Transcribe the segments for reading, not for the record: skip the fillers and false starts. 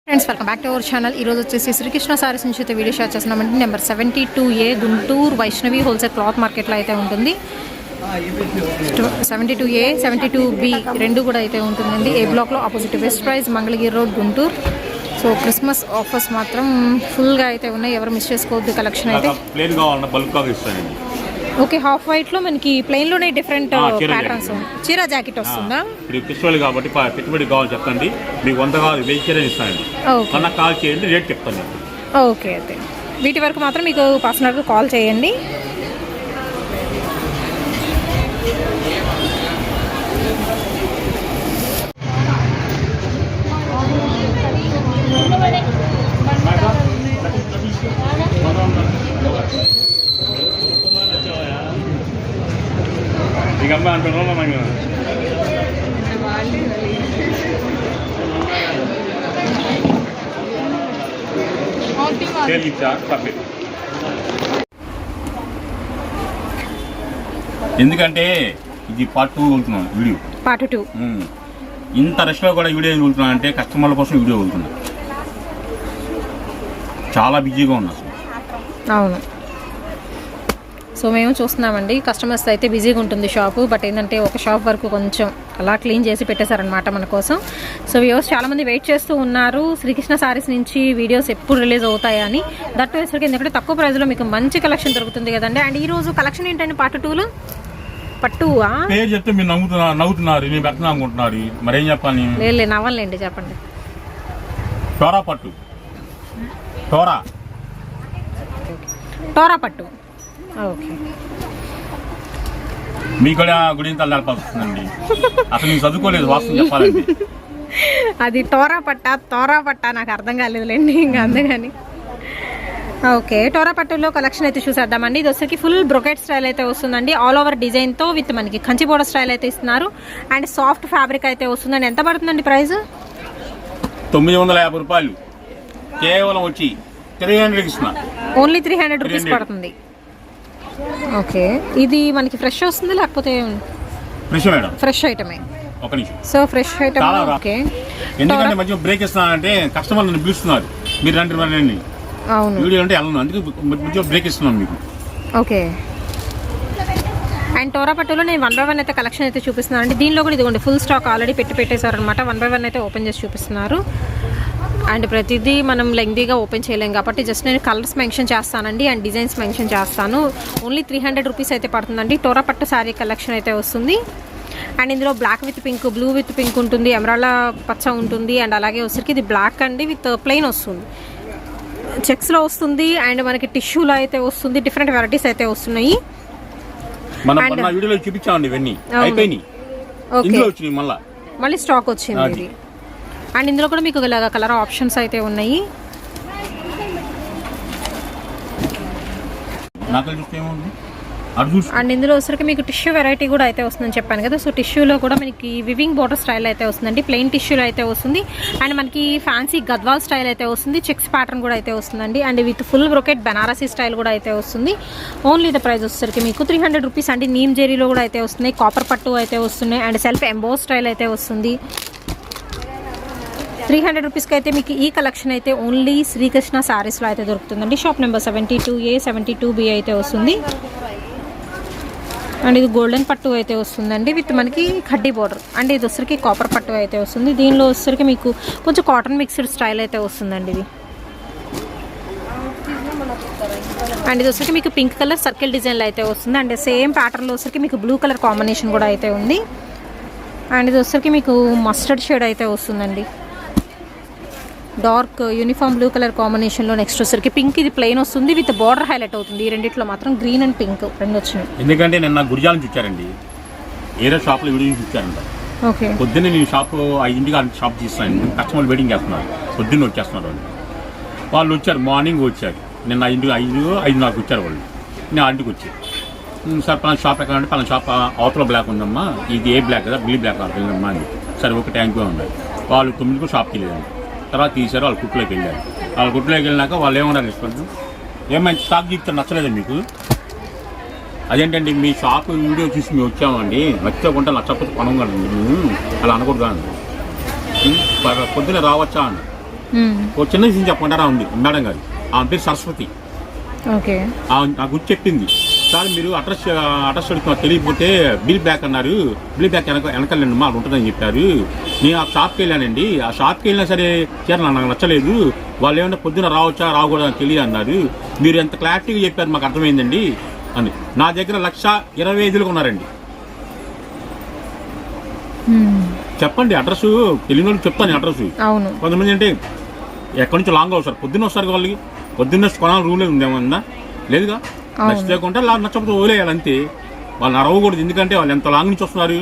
Friends welcome back to our channel. ఈరోజు వచ్చేసి శ్రీకృష్ణ సారీస్ నుంచి అయితే వీడియో షేర్ చేస్తున్నామంటే number 72A Guntur Vaishnavi wholesale cloth మార్కెట్లో అయితే ఉంటుంది. 72A 72B రెండు కూడా అయితే ఉంటుందండి. ఏ బ్లాక్లో opposite Best Price Mangalagiri road Guntur. So Christmas offers మాత్రం ఫుల్గా అయితే ఉన్నాయి, ఎవరు మిస్ చేసుకోవద్దు. కలెక్షన్ అయితే ఓకే, హాఫ్ వైట్ లో మనకి ప్లెయిన్ లోనే డిఫరెంట్ ప్యాటర్న్స్. చీర జాకెట్ వస్తుందా? ఇప్పుడు ఫెస్టివల్ కాబట్టి పెట్టుబడి కావాలి చెప్పండి, మీకు 100 కావాలి 1000 చీర ఇస్తానండి. అన్న కాల్ చేయండి, రేట్ చెప్తాను. ఓకే, అయితే వీటి వరకు మాత్రం మీకు పర్సనల్గా కాల్ చేయండి. ఎందుకంటే ఇది పార్ట్ 2 వెళ్తున్నాం, వీడియో పార్ట్ 2. ఇంత రష్ లో కూడా వీడియో వెళ్తున్నా అంటే కస్టమర్ల కోసం వీడియో వెళ్తున్నా. చాలా బిజీగా ఉన్నా. అవును, సో మేము చూస్తున్నామండి. కస్టమర్స్ అయితే బిజీగా ఉంటుంది షాపు, బట్ ఏంటంటే ఒక షాప్ వరకు కొంచెం అలా క్లీన్ చేసి పెట్టేశారనమాట మన కోసం. సో వ్యూవర్స్ చాలామంది వెయిట్ చేస్తూ ఉన్నారు శ్రీకృష్ణ సారీస్ నుంచి వీడియోస్ ఎప్పుడు రిలీజ్ అవుతాయని. దట్ వేసరికి ఎందుకంటే తక్కువ ప్రైస్లో మీకు మంచి కలెక్షన్ దొరుకుతుంది కదండి. అండ్ ఈ రోజు కలెక్షన్ ఏంటంటే పార్ట్ 2లో పట్టువా పేరు చెప్తే మీరు నవ్వుతున్నారు, నేను పెట్టినా అనుకుంటున్నారు. మరేం చెప్పాలి? లేదు, నవ్వాలండి, చెప్పండి. టోరా పట్టు, టోరా పట్టు. ఓకే, మీ కూడా గురించి తల్లాల్సిందండి. అసలు నేను చదువుకోలేదు, వాస్తవం చెప్పాలండి. అది టోరా పట్టా నాకు అర్థం కాలేదులేండి, ఇంకా అందుకని. ఓకే, టోరా పట్టులో కలెక్షన్ అయితే చూసేద్దామండి. ఇది వచ్చేసి ఫుల్ బ్రొకెట్ స్టైల్ అయితే వస్తుందండి. ఆల్ ఓవర్ డిజైన్తో విత్ మనకి కంచి బోర్డర్ స్టైల్ అయితే ఇస్తున్నారు. అండ్ సాఫ్ట్ ఫ్యాబ్రిక్ అయితే వస్తుందండి. ఎంత పడుతుందండి ప్రైస్? 950 రూపాయలు కేవలం వచ్చి 300 ఇస్తున్నా. ఓన్లీ 300 రూపీస్ పడుతుంది. ఓకే, ఇది మనకి ఫ్రెష్ వస్తుంది లేకపోతే ఫ్రెష్ ఐటమే? ఒక నిమిషం. So fresh item. ఓకే, ఎందుకంటే మధ్య బ్రేక్ ఇస్తున్నానంటే కస్టమర్లను పిలుస్తున్నారు, మీరు రండి. అవును, వీడియో అంటే వెళ్ళను, అందుకే మధ్య బ్రేక్ ఇస్తున్నాను మీకు. ఓకే, అండ్ టోరా పట్టులో నేను 1 by 1 అయితే కలెక్షన్ అయితే చూపిస్తున్నాను అండి. దీనిలో కూడా ఇదిగోండి ఫుల్ స్టాక్ ఆల్రెడీ పెట్టేశారనమాట. 1 by 1 అయితే ఓపెన్ చేసి చూపిస్తున్నారు. అండ్ ప్రతిదీ మనం లెంగ్తీగా ఓపెన్ చేయలేం కాబట్టి జస్ట్ నేను కలర్స్ మెన్షన్ చేస్తానండి అండ్ డిజైన్స్ మెన్షన్ చేస్తాను. ఓన్లీ 300 రూపీస్ అయితే పడుతుందండి. టోరా పట్టు శారీ కలెక్షన్ అయితే వస్తుంది. అండ్ ఇందులో black with pink, blue with pink ఉంటుంది, ఎమరాల్డ్ పచ్చ ఉంటుంది. అండ్ అలాగే వచ్చరికి ఇది బ్లాక్ అండి విత్ ప్లెయిన్ వస్తుంది, చెక్స్లో వస్తుంది. అండ్ మనకి టిష్యూలో అయితే వస్తుంది. డిఫరెంట్ వెరైటీస్ అయితే వస్తున్నాయి. మళ్ళీ స్టాక్ వచ్చింది. అండ్ ఇందులో కూడా మీకు ఇలాగ కలర్ ఆప్షన్స్ అయితే ఉన్నాయి. అండ్ ఇందులో వచ్చరికి మీకు టిష్యూ వెరైటీ కూడా అయితే వస్తుందని చెప్పాను కదా. సో టిష్యూలో కూడా మనకి వివింగ్ బోర్డర్ స్టైల్ అయితే వస్తుందండి. ప్లెయిన్ టిష్యూలో అయితే వస్తుంది. అండ్ మనకి ఫ్యాన్సీ గద్వాల్ స్టైల్ అయితే వస్తుంది. చెక్స్ ప్యాటర్న్ కూడా అయితే వస్తుందండి. And with full brocade Banarasi style కూడా అయితే వస్తుంది. ఓన్లీ ద ప్రైస్ వచ్చేసరికి మీకు 300 రూపీస్ అండి. నీమ్ జెరీలో కూడా అయితే వస్తున్నాయి, కాపర్ పట్టు అయితే వస్తున్నాయి. అండ్ సెల్ఫ్ ఎంబోస్ స్టైల్ అయితే వస్తుంది. 300 రూపీస్కి అయితే మీకు ఈ కలెక్షన్ అయితే ఓన్లీ శ్రీకృష్ణ శారీస్లో అయితే దొరుకుతుందండి. షాప్ నెంబర్ 72A 72B అయితే వస్తుంది. అండ్ ఇది గోల్డెన్ పట్టు అయితే వస్తుందండి విత్ మనకి కడ్డీ బోర్డర్. అండ్ ఇది వచ్చరికి కాపర్ పట్టు అయితే వస్తుంది. దీనిలో వచ్చరికి మీకు కొంచెం కాటన్ మిక్స్డ్ స్టైల్ అయితే వస్తుందండి ఇది. అండ్ ఇది వచ్చరికి మీకు పింక్ కలర్ సర్కిల్ డిజైన్లో అయితే వస్తుంది. అండ్ సేమ్ ప్యాటర్న్లో వచ్చరికి మీకు బ్లూ కలర్ కాంబినేషన్ కూడా అయితే ఉంది. అండ్ ఇది వచ్చరికి మీకు మస్టర్డ్ షేడ్ అయితే వస్తుందండి, డార్క్ యూనిఫామ్ బ్లూ కలర్ కాంబినేషన్లో. నెక్స్ట్ వచ్చరికి పింక్, ఇది ప్లెయిన్ వస్తుంది విత్ బార్డర్ హైలైట్ అవుతుంది. ఈ రెండిట్లో మాత్రం గ్రీన్ అండ్ పింక్ రెండు వచ్చినాయి. ఎందుకంటే నిన్న గురిజాల నుంచి వచ్చారండి, ఏదో షాప్లో వీడియో చూపించారంట. ఓకే, పొద్దున్నే నేను షాప్ 5 షాప్ తీస్తాను, కస్టమర్లు వెయిటింగ్ చేస్తున్నారు, పొద్దున్న వచ్చేస్తున్నారు వాళ్ళు వచ్చారు. మార్నింగ్ వచ్చారు, నిన్న 5:30 వచ్చారు వాళ్ళు. నేను 6కి వచ్చాను. సార్ పలానా షాప్ ఎక్కడ అంటే పలానా షాప్ అవతల బ్లాక్ ఉందమ్మా, ఇది ఏ బ్లాక్ కదా, బ్లూ బ్లాక్ వెళ్ళమ్మా అని. సరే ఒక ట్యాంక్గా ఉన్నాయి. వాళ్ళు 9కు షాప్కి వెళ్ళారు. తర్వాత తీశారు, వాళ్ళు కుట్లోకి వెళ్ళారు. వాళ్ళు కుట్లోకి వెళ్ళినాక వాళ్ళు ఏమన్నారు రెస్పాన్స్, ఏమైనా స్టాక్ చెప్తే నచ్చలేదు మీకు, అదేంటండి మీ షాప్ వీడియో చూసి మేము వచ్చామండి, నచ్చకుండా నచ్చకపోతే కొనగలండి, అలా అనకూడదు అండి, పొద్దున్న రావచ్చా అండి. ఒక చిన్న విషయం చెప్పమంటారా ఉంది మేడం గారు, ఆమె పేరు సరస్వతి. ఓకే. నాకు గుర్తు చెప్పింది, సార్ మీరు అడ్రస్ అడుగుతున్నారు తెలియకపోతే బిల్ బ్యాక్ అన్నారు, బిల్ బ్యాక్ వెనకాలండి మా ఉంటుందని చెప్పారు. నేను ఆ షాప్కి వెళ్ళానండి, ఆ షాప్కి వెళ్ళినా సరే చీర నాకు నచ్చలేదు, వాళ్ళు ఏమన్నా పొద్దున రావచ్చా రాకూడదు అని తెలియదు అన్నారు. మీరు ఎంత క్లారిటీగా చెప్పారు మాకు అర్థమైందండి అని. నా దగ్గర 1,25,000 ఉన్నారండి. చెప్పండి అడ్రస్, తెలియని వాళ్ళు చెప్తాను అడ్రస్. అవును. కొంతమంది అంటే ఎక్కడి నుంచి లాంగ్ వస్తారు, పొద్దున్న వస్తారు వాళ్ళకి, పొద్దున్న కొనాలి రూల్ ఉందేమన్నా లేదుగా, నచ్చలేకుంటే నచ్చకపోతే వదిలేయాలి అంతే. వాళ్ళని అరవకూడదు, ఎందుకంటే వాళ్ళు ఎంత లాంగ్ నుంచి వస్తున్నారు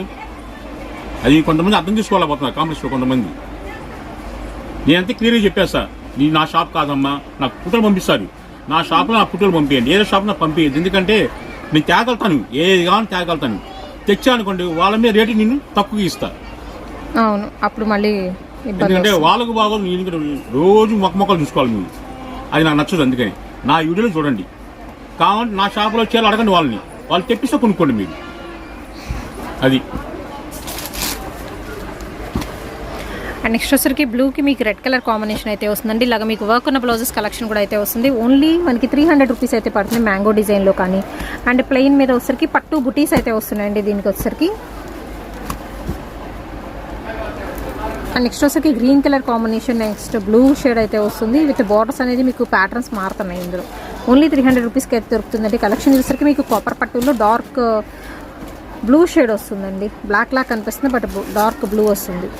అది కొంతమంది అర్థం చేసుకోలేకపోతున్నారు కాంప్లెక్స్లో కొంతమంది. నేనంతే క్లియర్గా చెప్పేస్తా, నీ నా షాప్ కాదమ్మా, నాకు ఫోటోలు పంపిస్తారు, నా షాప్లో నా ఫోటోలు పంపించండి, ఏదో షాప్ నాకు పంపించదు, ఎందుకంటే నేను తేగలుగుతాను, ఏది కావాలని తేగలుగుతాను. తెచ్చా అనుకోండి వాళ్ళ మీద రేటు నేను తక్కువ ఇస్తా. అవును, అప్పుడు మళ్ళీ ఎందుకంటే వాళ్ళకు బాగోదు, నేను రోజు మొక్కలు చూసుకోవాలి మీరు, అది నాకు నచ్చదు. అందుకని నా వీడియోలు చూడండి, కావాలంటే నా షాప్లో వచ్చేయాలి అడగండి వాళ్ళని, వాళ్ళు తెప్పిస్తే కొనుక్కోండి మీరు. అది అండ్ నెక్స్ట్ వచ్చరికి బ్లూకి మీకు రెడ్ కలర్ కాంబినేషన్ అయితే వస్తుందండి. ఇలాగ మీకు వర్క్ ఉన్న బ్లౌజెస్ కలెక్షన్ కూడా అయితే వస్తుంది. ఓన్లీ మనకి 300 రూపీస్ అయితే పడుతుంది మ్యాంగో డిజైన్లో కానీ. అండ్ ప్లెయిన్ మీద వచ్చరికి పట్టు బుటీస్ అయితే వస్తున్నాయండి దీనికి వచ్చరికి. అండ్ నెక్స్ట్ వచ్చరికి green colour combination, next blue shade అయితే వస్తుంది విత్ బార్డర్స్ అనేది మీకు ప్యాటర్న్స్ మారుతున్నాయి ఇందులో. ఓన్లీ 300 రూపీస్కి అయితే దొరుకుతుందండి. కలెక్షన్ చూసేసరికి మీకు కాపర్ పట్టులో డార్క్ బ్లూ షేడ్ వస్తుందండి. బ్లాక్ లాక్ కనిపిస్తుంది బట్ డార్క్ బ్లూ వస్తుంది.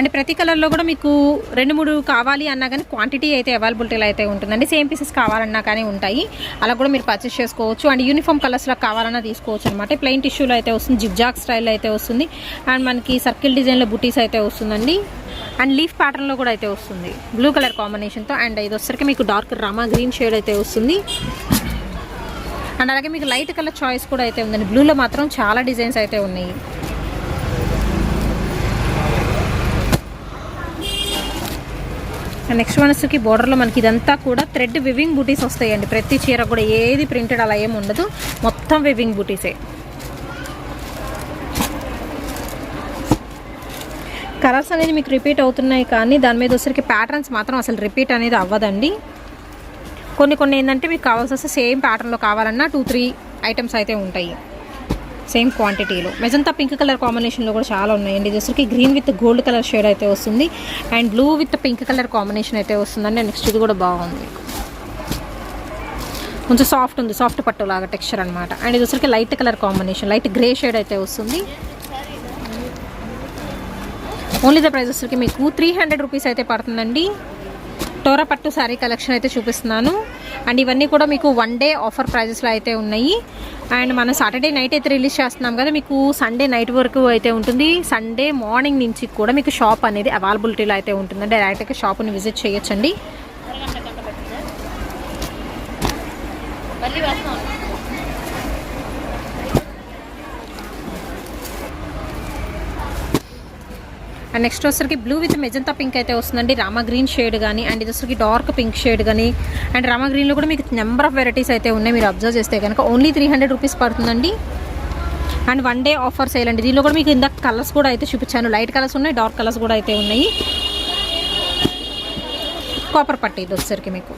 అండ్ ప్రతి కలర్లో కూడా మీకు 2-3 కావాలి అన్నా కానీ క్వాంటిటీ అయితే అవైలబిలిటీలో అయితే ఉంటుందండి. సేమ్ పీసెస్ కావాలన్నా కానీ ఉంటాయి, అలా కూడా మీరు పర్చేస్ చేసుకోవచ్చు. అండ్ యూనిఫామ్ కలర్స్లో కావాలన్నా తీసుకోవచ్చు అనమాట. ప్లెయిన్ టిష్యూలో అయితే వస్తుంది, జిగ్జాగ్ స్టైల్లో అయితే వస్తుంది. అండ్ మనకి సర్కిల్ డిజైన్లో బుటీస్ అయితే వస్తుందండి. అండ్ లీఫ్ ప్యాటర్న్లో కూడా అయితే వస్తుంది బ్లూ కలర్ కాంబినేషన్తో. అండ్ ఇది వచ్చరికి మీకు డార్క్ రామా గ్రీన్ షేడ్ అయితే వస్తుంది. అండ్ అలాగే మీకు లైట్ కలర్ చాయిస్ కూడా అయితే ఉందండి. బ్లూలో మాత్రం చాలా డిజైన్స్ అయితే ఉన్నాయి. నెక్స్ట్ వన్ వచ్చి బోర్డర్లో మనకి ఇదంతా కూడా థ్రెడ్ వివింగ్ బూటీస్ వస్తాయండి. ప్రతి చీర కూడా ఏది ప్రింటెడ్ అలా ఏమి ఉండదు, మొత్తం వివింగ్ బూటీసే. కలర్స్ అనేది మీకు రిపీట్ అవుతున్నాయి కానీ దాని మీద వచ్చరికి ప్యాటర్న్స్ మాత్రం అసలు రిపీట్ అనేది అవ్వదండి. కొన్ని ఏంటంటే మీకు కావాల్సి వస్తే సేమ్ ప్యాటర్న్లో కావాలన్నా 2-3 ఐటమ్స్ అయితే ఉంటాయి సేమ్ క్వాంటిటీలో. మెజంతా పింక్ కలర్ కాంబినేషన్లో కూడా చాలా ఉన్నాయండి. జస్ట్కి green with gold colour shade అయితే వస్తుంది. And blue with pink colour combination అయితే వస్తుందండి. నెక్స్ట్ ఇది కూడా బాగుంది, కొంచెం సాఫ్ట్ ఉంది, సాఫ్ట్ పట్టు లాగా టెక్స్చర్ అనమాట. అండ్ ఇది వచ్చరికి light colour combination, light grey shade అయితే వస్తుంది. ఓన్లీ ద ప్రైస్ వచ్చరికి మీకు 300 రూపీస్ అయితే పడుతుందండి. టోరా పట్టు శారీ కలెక్షన్ అయితే చూపిస్తున్నాను. అండ్ ఇవన్నీ కూడా మీకు 1 డే ఆఫర్ ప్రైజెస్లో అయితే ఉన్నాయి. అండ్ మనం సాటర్డే నైట్ అయితే రిలీజ్ చేస్తున్నాం కదా, మీకు సండే నైట్ వరకు అయితే ఉంటుంది. సండే మార్నింగ్ నుంచి కూడా మీకు షాప్ అనేది అవైలబిలిటీలో అయితే ఉంటుందండి. డైరెక్ట్గా షాప్ని విజిట్ చేయొచ్చండి. అండ్ నెక్స్ట్ వచ్చరికి బ్లూ విత్ మెజంతా పింక్ అయితే వస్తుందండి. రామా గ్రీన్ షేడ్ కానీ, అండ్ ఇది వచ్చరికి డార్క్ పింక్ షేడ్ కానీ. అండ్ రామా గ్రీన్లో కూడా మీకు నెంబర్ ఆఫ్ వెరైటీస్ అయితే ఉన్నాయి. మీరు అబ్జర్వ్ చేస్తే కనుక ఓన్లీ 300 రూపీస్ పడుతుందండి. అండ్ 1 డే ఆఫర్ సేల్ అండి. దీనిలో కూడా మీకు ఇందాక కలర్స్ కూడా అయితే చూపించాను, లైట్ కలర్స్ ఉన్నాయి, డార్క్ కలర్స్ కూడా అయితే ఉన్నాయి. కాపర్ పట్టు ఇది వచ్చరికి మీకు.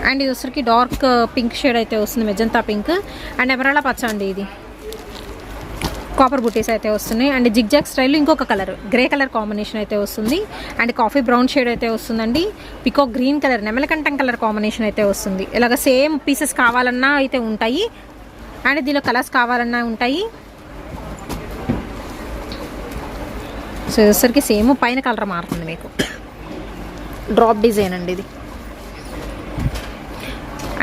అండ్ ఇది వచ్చరికి డార్క్ పింక్ షేడ్ అయితే వస్తుంది, మెజంతా పింక్. అండ్ ఎమరాల్డ్ పచ్చ అండి, ఇది కాపర్ బుటీస్ అయితే వస్తున్నాయి. అండ్ జిగ్జాగ్ స్టైల్లో ఇంకొక కలర్ గ్రే కలర్ కాంబినేషన్ అయితే వస్తుంది. అండ్ కాఫీ బ్రౌన్ షేడ్ అయితే వస్తుందండి. పికాక్ గ్రీన్ కలర్, నెమలకంఠం కలర్ కాంబినేషన్ అయితే వస్తుంది. ఇలాగ సేమ్ పీసెస్ కావాలన్నా అయితే ఉంటాయి. అండ్ దీనిలో కలర్స్ కావాలన్నా ఉంటాయి. సో వచ్చేసరికి సేమ్ పైన కలర్ మారుతుంది మీకు, డ్రాప్ డిజైన్ అండి ఇది.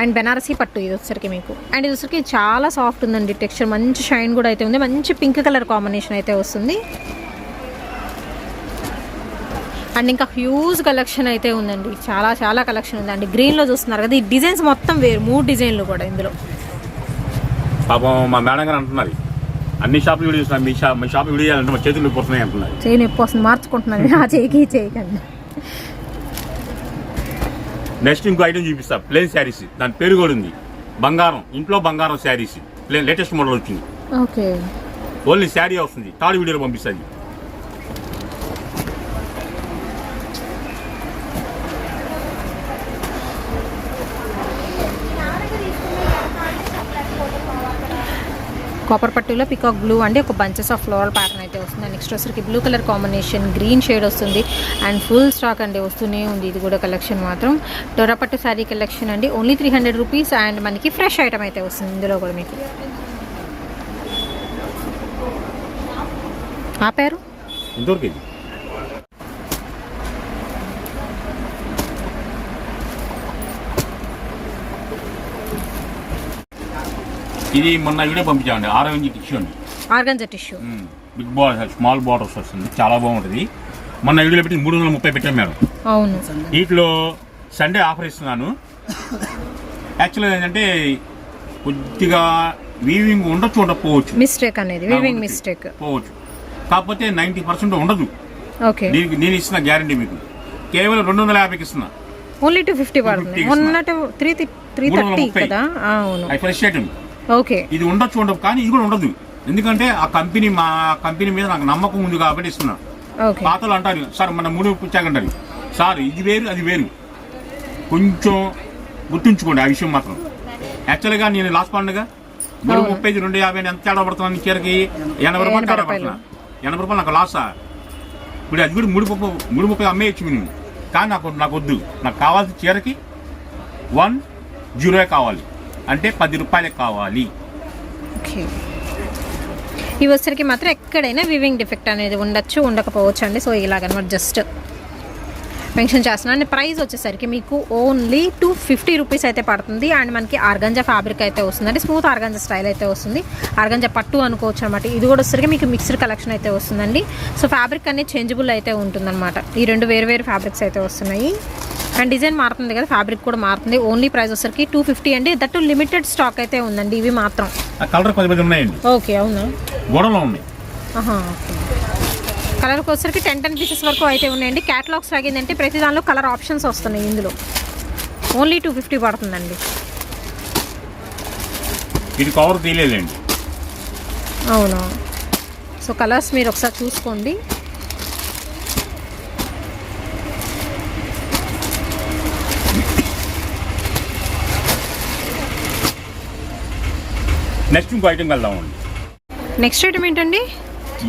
అండ్ బెనారసీ పట్టు ఇది వచ్చరికి మీకు. అండ్ ఇది వచ్చరికి చాలా సాఫ్ట్ ఉందండి టెక్స్చర్, మంచి షైన్ కూడా అయితే ఉంది. మంచి పింక్ కలర్ కాంబినేషన్ అయితే వస్తుంది. అండ్ ఇంకా హ్యూజ్ కలెక్షన్ అయితే ఉందండి, చాలా కలెక్షన్ ఉందండి. గ్రీన్లో చూస్తున్నారు కదా, ఈ డిజైన్స్ మొత్తం వేరు, 3 డిజైన్లు కూడా ఇందులో. పాపం మా మేడం గారు అంటున్నారు, అన్ని షాపులు వీడియో చూస్తున్నారు, మీ షాప్ వీడియో చేయాలంటే మా చేతులు నొప్పి అంటున్నారు. చేయి నొప్పి వస్తుంది, మార్చుకుంటున్నాను ఆ చేయకండి. నెక్స్ట్ ఇంకో ఐటమ్ చూపిస్తా, ప్లేన్ శారీస్, దాని పేరు కూడా ఉంది, బంగారం, ఇంట్లో బంగారం శారీస్, ప్లేన్ లేటెస్ట్ మోడల్ వచ్చింది. ఓకే, ఓన్లీ శారీ వస్తుంది, థర్డ్ వీడియోలో పంపిస్తుంది. కాపర్ పట్టులో పికాక్ బ్లూ అండి, ఒక బంచెస్ ఆఫ్ ఫ్లోరల్ ప్యాటర్న్ అయితే వస్తుంది. నెక్స్ట్ వచ్చరికి blue colour combination, green shade వస్తుంది అండ్ ఫుల్ స్టాక్ అండి వస్తూనే ఉంది. ఇది కూడా కలెక్షన్ మాత్రం డోరా పట్టు శారీ కలెక్షన్ అండి. ఓన్లీ 300 రూపీస్ అండ్ మనకి ఫ్రెష్ ఐటమ్ అయితే వస్తుంది ఇందులో కూడా మీకు. ఆపారు ఇంతవరకు ఇది మొన్న వీడియో పంపించామండి, 6 ఇంచ్ టిష్యూ అండి, organza tissue, big border small borders వస్తుంది, చాలా బాగుంటుంది. మొన్న వీడియోలో పెట్టి 330 పెట్టాను మేడం. అవును, వీటిలో సండే ఆఫర్ ఇస్తున్నాను. యాక్చువల్గా ఏంటంటే కొద్దిగా వీవింగ్ ఉండొచ్చు, ఉండకపోవచ్చు, మిస్టేక్ అనేది వీవింగ్ మిస్టేక్ పోవచ్చు, కాకపోతే 90% ఉండదు. ఓకే, దీనికి నేను ఇస్తున్న గ్యారంటీ మీకు కేవలం 250కి ఇస్తున్నా. ఓన్లీ 250 పడుతుంది. ఉన్నట్టు 330 కదా. అవును, ఫ్రెష్ ఐటమ్. ఓకే, ఇది ఉండొచ్చు, ఉండదు, కానీ ఇది కూడా ఉండదు. ఎందుకంటే ఆ కంపెనీ, మా కంపెనీ మీద నాకు నమ్మకం ఉంది కాబట్టి ఇస్తున్నా. ఓకే, పాతలు అంటారు సార్ మన 3 పుచ్చాకంటారు సార్, ఇది వేరు అది వేరు, కొంచెం గుర్తుంచుకోండి ఆ విషయం మాత్రం. యాక్చువల్గా నేను లాస్ట్ పండుగ 330 250 ఎంత తేడా పడుతున్నాను, చీరకి 80 రూపాయలు తేడా పడుతున్నా. 80 రూపాయలు నాకు లాసా. ఇప్పుడు అది కూడా 330 అమ్మేయచ్చు నేను, కానీ నాకు వద్దు. నాకు కావాల్సిన చీరకి 10 కావాలి, అంటే 10 రూపాయలకి కావాలి. ఓకే, ఇవి వచ్చరికి మాత్రం ఎక్కడైనా వివింగ్ డిఫెక్ట్ అనేది ఉండొచ్చు, ఉండకపోవచ్చు అండి. సో ఇలాగనమాట జస్ట్ మెన్షన్ చేస్తున్నాను. అండ్ ప్రైస్ వచ్చేసరికి మీకు ఓన్లీ 250 రూపీస్ అయితే పడుతుంది. అండ్ మనకి ఆర్గంజా ఫ్యాబ్రిక్ అయితే వస్తుంది, అంటే స్మూత్ ఆర్గంజా స్టైల్ అయితే వస్తుంది. ఆర్గంజా పట్టు అనుకోవచ్చు అనమాట. ఇది కూడా వచ్చేసరికి మీకు మిక్స్డ్ కలెక్షన్ అయితే వస్తుందండి. సో ఫ్యాబ్రిక్ అనేది చేంజబుల్ అయితే ఉంటుందన్నమాట. ఈ రెండు వేరు ఫ్యాబ్రిక్స్ అయితే వస్తున్నాయి. అండ్ డిజైన్ మారుతుంది కదా, ఫ్యాబ్రిక్ కూడా మారుతుంది. ఓన్లీ ప్రైస్ వచ్చేసరికి 250 అండి. దట్ లిమిటెడ్ స్టాక్ అయితే ఉందండి ఇవి మాత్రం. కలర్ 10 ఉన్నాయండి. ఓకే, అవునా, గోడలో ఉన్నాయి. ఓకే, కలర్కి వచ్చేసరికి 10 పీసెస్ వరకు అయితే ఉన్నాయండి. క్యాటలాగ్స్ లాగిందంటే ప్రతి దానిలో కలర్ ఆప్షన్స్ వస్తున్నాయి ఇందులో. ఓన్లీ 250 పడుతుందండి. ఇది కవర్ తీయలేదండి. అవునా, సో కలర్స్ మీరు ఒకసారి చూసుకోండి. నెక్స్ట్ ఇంకో ఐటమ్ వెళ్దామండి. నెక్స్ట్ ఐటమ్ ఏంటండి?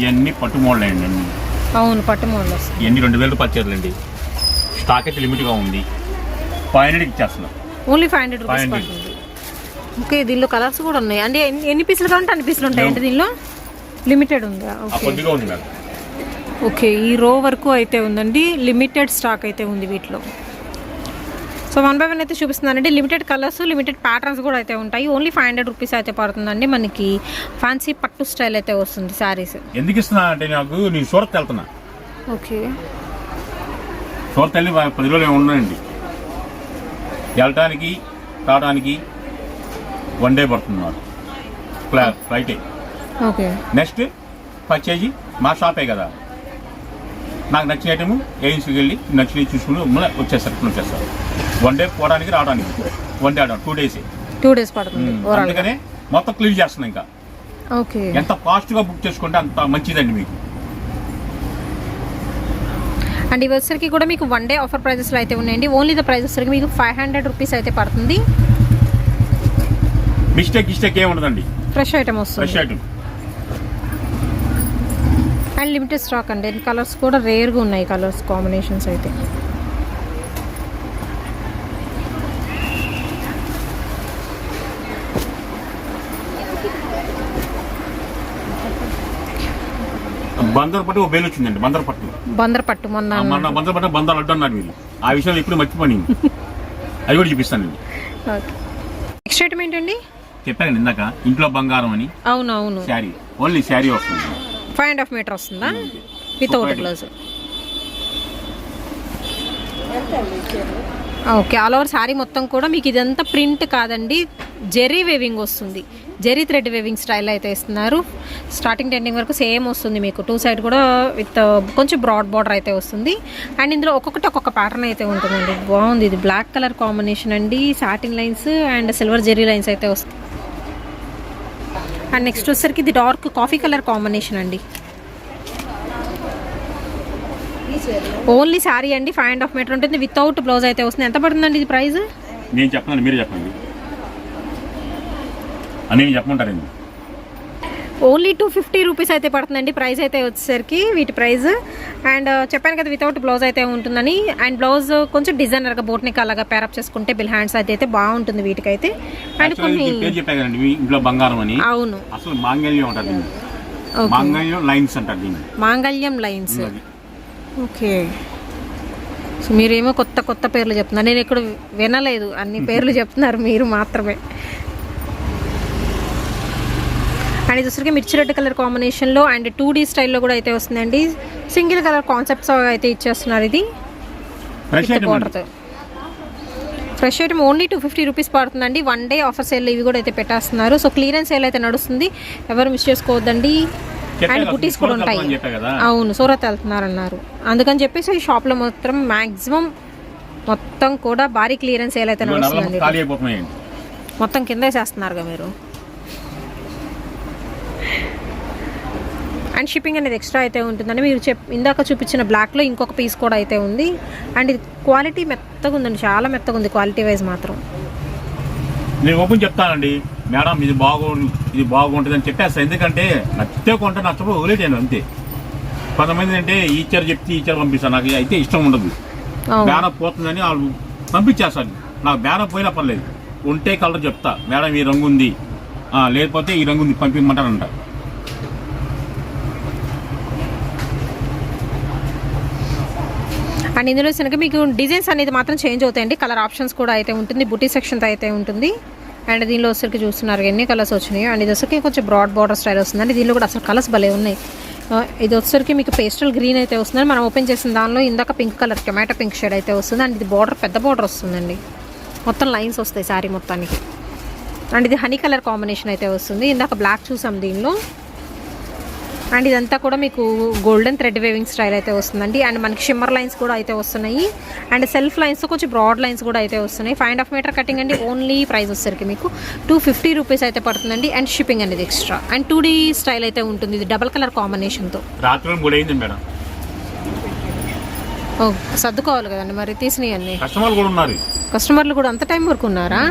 ఇవన్నీ పట్టు మోడల్ అండి. అవును, పట్టు మోడల్ వస్తుంది. ఇవన్నీ 2000 రూపాయలు చీరలండి. స్టాక్ అయితే లిమిట్గా ఉంది. 500కి ఇచ్చేస్తున్నాం. ఓన్లీ 500 రూపీస్ పడుతుంది. ఓకే, దీనిలో కలర్స్ కూడా ఉన్నాయి. అంటే ఎన్ని పీసులు కావాలంటే అన్ని పీసులు ఉంటాయి. అంటే దీనిలో లిమిటెడ్ ఉందా? కొద్దిగా ఉంది మేడం. ఓకే, ఈ రో వరకు అయితే ఉందండి. లిమిటెడ్ స్టాక్ అయితే ఉంది వీటిలో. సో 1 by 1 అయితే చూపిస్తున్నానండి. లిమిటెడ్ కలర్స్, లిమిటెడ్ ప్యాటర్న్స్ కూడా అయితే ఉంటాయి. ఓన్లీ 500 రూపీస్ అయితే పడుతుందండి. మనకి ఫ్యాన్సీ పట్టు స్టైల్ అయితే వస్తుంది శారీస్. ఎందుకు ఇస్తున్నా అంటే నేను సూరత్ వెళ్తున్నా. ఓకే, సూరత్ వెళ్ళి 10 రోజులు ఉన్నాయండి. వెళ్ళటానికి రావడానికి 1 day పడుతుంది నాకు ఫ్లైటే. ఓకే, నెక్స్ట్ పర్చేజ్ మా షాపే కదా, నాకు నచ్చిన ఐటమ్ ఏజెన్సీకి వెళ్ళి నచ్చినవి చూసుకుని వచ్చేస్తారు. 1 day పోవడానికి రావడానికి 1 day 2 days 2 days పడుతుంది. అందుకనే మొత్తం క్లీన్ చేస్తున్నాం. ఇంకా ఓకే, ఎంత ఫాస్ట్గా బుక్ చేసుకుంటే అంత మంచిదండి మీకు. అండ్ ఇవి వచ్చరికి కూడా మీకు 1 day ఆఫర్ ప్రైజెస్లో అయితే ఉన్నాయండి. ఓన్లీ ద ప్రైస్ వచ్చరికి మీకు 500 రూపీస్ అయితే పడుతుంది. మిస్టేక్ ఏమి ఉండదండి. ఫ్రెష్ ఐటమ్ వస్తుంది. Fresh item and limited stock అండి. కలర్స్ కూడా రేర్గా ఉన్నాయి, కలర్స్ కాంబినేషన్స్ అయితే. బందర్ పట్టు బేలు వచ్చిందండి. బందర్ పట్టు మొన్న బందాలు అడ్డన్నారు వీళ్ళు. ఆ విషయాలు ఎప్పుడు మర్చిపోయి అది కూడా చూపిస్తానండి. నెక్స్ట్ ఐటమ్ ఏంటండి? చెప్పాను ఇందాక, ఇంట్లో బంగారం అని. అవునవును, శారీ, ఓన్లీ శారీ వస్తుంది. 5.5 మీటర్ వస్తుందా without blouse? Okay, all over sari మొత్తం కూడా మీకు ఇదంతా ప్రింట్ కాదండి, జెరీ వేవింగ్ వస్తుంది. జెరీ థ్రెడ్ వేవింగ్ స్టైల్ అయితే ఇస్తున్నారు. స్టార్టింగ్ ఎండింగ్ వరకు సేమ్ వస్తుంది మీకు. 2 side కూడా విత్ కొంచెం బ్రాడ్ బార్డర్ అయితే వస్తుంది. అండ్ ఇందులో ఒక్కొక్క ప్యాటర్న్ అయితే ఉంటుందండి. బాగుంది. ఇది బ్లాక్ కలర్ కాంబినేషన్ అండి. Satin lines and silver zari lines అయితే వస్తుంది. అండ్ నెక్స్ట్ వచ్చేసరికి ఇది డార్క్ కాఫీ కలర్ కాంబినేషన్ అండి. ఓన్లీ శారీ అండి 5.5 మీటర్ ఉంటుంది. వితౌట్ బ్లౌజ్ అయితే వస్తుంది. ఎంత పడుతుందండి ఇది ప్రైస్? నేను చెప్పండి, మీరు చెప్పండి అని చెప్పమంటారండి. ఓన్లీ 250 రూపీస్ అయితే పడుతుందండి ప్రైస్ అయితే వచ్చేసరికి వీటి ప్రైస్. అండ్ చెప్పాను కదా వితౌట్ బ్లౌజ్ అయితే ఉంటుందని. అండ్ బ్లౌజ్ కొంచెం డిజైనర్గా బోట్ నెక్ అలాగా పేరప్ చేసుకుంటే బిల్ హ్యాండ్స్ అయితే బాగుంటుంది వీటికైతే. అండ్ కొన్ని చెప్పా కదండి మీ ఇంట్లో బంగారం అని. అవును, అసలు మాంగళ్యం ఉంటుంది, మాంగళ్యం లైన్స్ అంటారు దీన్ని. మాంగళ్యం లైన్స్. ఓకే, సో మీరేమో కొత్త కొత్త పేర్లు చెప్తున్నారు, నేను ఇక్కడ వినలేదు, అన్ని పేర్లు చెప్తున్నారు మీరు మాత్రమే. అండ్ ఇది వచ్చరికి మిర్చి రెడ్ కలర్ కాంబినేషన్లో అండ్ 2D స్టైల్లో కూడా అయితే వస్తుందండి. సింగిల్ కలర్ కాన్సెప్ట్స్ అయితే ఇచ్చేస్తున్నారు. ఇది బార్డర్తో ఫ్రెష్ ఐటమ్ ఓన్లీ 250 రూపీస్ పడుతుందండి. 1 డే ఆఫర్ సేల్ ఇవి కూడా అయితే పెట్టేస్తున్నారు. సో క్లియరెన్స్ సేల్ అయితే నడుస్తుంది, ఎవరు మిస్ చేసుకోవద్దండి. అండ్ బుటీస్ కూడా ఉంటాయి. అవును, సూరత్ వెళ్తున్నారన్నారు, అందుకని చెప్పేసి ఈ షాప్లో మాత్రం మ్యాక్సిమం మొత్తం కూడా భారీ క్లియరెన్స్ సేల్ అయితే నడుస్తుందండి. మొత్తం కింద వేసేస్తున్నారుగా మీరు. అండ్ షిప్పింగ్ అనేది ఎక్స్ట్రా అయితే ఉంటుందండి. మీరు ఇందాక చూపించిన బ్లాక్లో ఇంకొక పీస్ కూడా అయితే ఉంది. అండ్ ఇది క్వాలిటీ మెత్తగా ఉందండి, చాలా మెత్తగా ఉంది క్వాలిటీ వైజ్ మాత్రం. నేను ఓపెన్ చెప్తానండి మేడం, ఇది బాగుంటుంది అని చెప్పేస్తాను. ఎందుకంటే నచ్చితే కొంటే నచ్చప్పుడు వదిలేటాను అంతే. కొంతమంది అంటే ఈచర్ చెప్తే ఈచర్ పంపిస్తాను, నాకు అయితే ఇష్టం ఉండదు. బేరం పోతుందని వాళ్ళు పంపించేస్తాను. నాకు బేరం పోయినా పర్లేదు, ఉంటే కలర్ చెప్తా, మేడం ఈ రంగు ఉంది, లేకపోతే ఈ రంగు ఉంది పంపించమంటారంట. అండ్ ఇందులో కనుక మీకు డిజైన్స్ అనేది మాత్రం చేంజ్ అవుతాయండి, కలర్ ఆప్షన్స్ కూడా అయితే ఉంటుంది, బుటీ సెక్షన్తో అయితే ఉంటుంది. అండ్ దీనిలో వచ్చరికి చూస్తున్నారు ఎన్ని కలర్స్ వచ్చినాయి. అండ్ ఇది వచ్చరికి కొంచెం బ్రాడ్ బార్డర్ స్టైల్ వస్తుందండి. దీనిలో కూడా అసలు కలర్స్ భలే ఉన్నాయి. ఇది వచ్చరికి మీకు పేస్టల్ గ్రీన్ అయితే వస్తుంది. మనం ఓపెన్ చేసిన దానిలో ఇందాక pink colour tomato pink shade అయితే వస్తుంది. అండ్ ఇది బార్డర్ పెద్ద బార్డర్ వస్తుందండి, మొత్తం లైన్స్ వస్తాయి శారీ మొత్తానికి. అండ్ ఇది హనీ కలర్ కాంబినేషన్ అయితే వస్తుంది. ఇందాక బ్లాక్ చూసాం దీనిలో. అండ్ ఇదంతా కూడా మీకు గోల్డెన్ థ్రెడ్ వేవింగ్ స్టైల్ అయితే వస్తుందండి. అండ్ మనకి షిమ్మర్ లైన్స్ కూడా అయితే వస్తున్నాయి. అండ్ సెల్ఫ్ లైన్స్ కొంచెం బ్రాడ్ లైన్స్ కూడా అయితే వస్తున్నాయి. 5.5 మీటర్ కటింగ్ అండి. ఓన్లీ ప్రైస్ వచ్చేసరికి మీకు 250 రూపీస్ అయితే పడుతుందండి. అండ్ షిప్పింగ్ అనేది ఎక్స్ట్రా. అండ్ 2D స్టైల్ అయితే ఉంటుంది, ఇది డబల్ కలర్ కాంబినేషన్తో. సర్దుకోవాలి కదండి మరి తీసినవి అన్ని. కస్టమర్లు కూడా అంత టైం వరకు ఉన్నారా?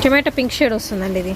టొమాటో పింక్ షేడ్ వస్తుందండి ఇది.